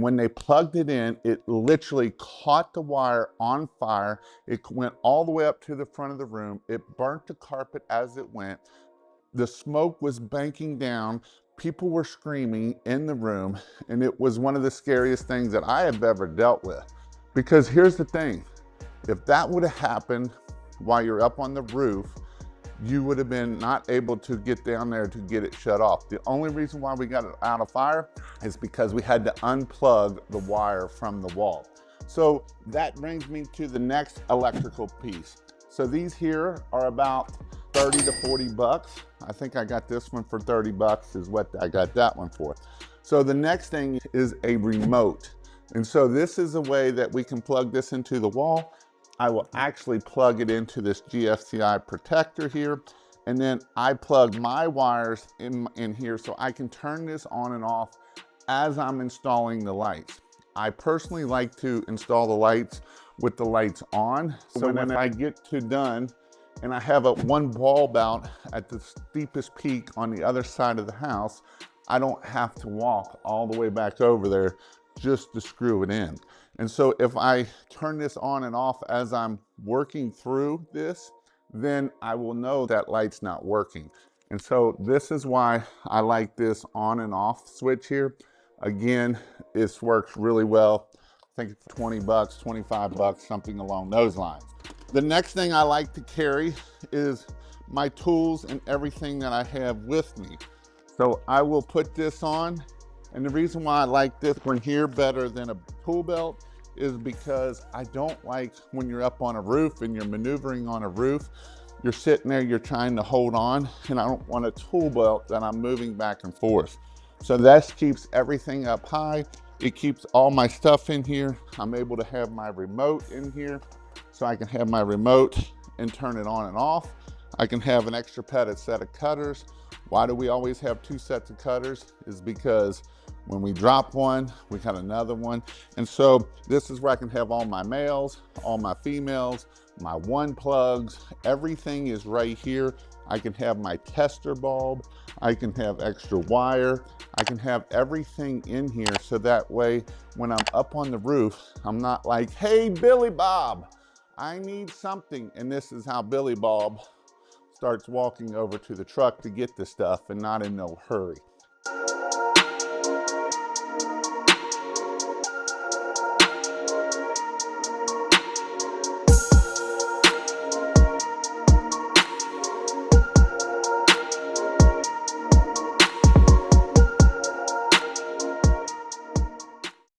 When they plugged it in, it literally caught the wire on fire. It went all the way up to the front of the room. It burnt the carpet as it went. The smoke was banking down. People were screaming in the room, and it was one of the scariest things that I have ever dealt with. Because here's the thing, if that would have happened while you're up on the roof, you would have been not able to get down there to get it shut off. The only reason why we got it out of fire is because we had to unplug the wire from the wall. So that brings me to the next electrical piece. So these here are about 30 to 40 bucks. I think I got this one for 30 bucks is what I got that one for. So the next thing is a remote. And so this is a way that we can plug this into the wall. I will actually plug it into this GFCI protector here. And then I plug my wires in here so I can turn this on and off as I'm installing the lights. I personally like to install the lights with the lights on. So when I get to done and I have one bulb out at the steepest peak on the other side of the house, I don't have to walk all the way back over there just to screw it in. And so if I turn this on and off as I'm working through this, then I will know that light's not working. And so this is why I like this on and off switch here. Again, this works really well. I think it's 20 bucks, 25 bucks, something along those lines. The next thing I like to carry is my tools and everything that I have with me. So I will put this on. And the reason why I like this one here better than a tool belt is because I don't like when you're up on a roof and you're maneuvering on a roof, you're sitting there, you're trying to hold on, and I don't want a tool belt that I'm moving back and forth. So that keeps everything up high. It keeps all my stuff in here. I'm able to have my remote in here so I can have my remote and turn it on and off. I can have an extra padded set of cutters. Why do we always have two sets of cutters? Is because when we drop one, we got another one. And so this is where I can have all my males, all my females, my one plugs, everything is right here. I can have my tester bulb, I can have extra wire, I can have everything in here so that way when I'm up on the roof, I'm not like, hey, Billy Bob, I need something. And this is how Billy Bob starts walking over to the truck to get the stuff and not in no hurry.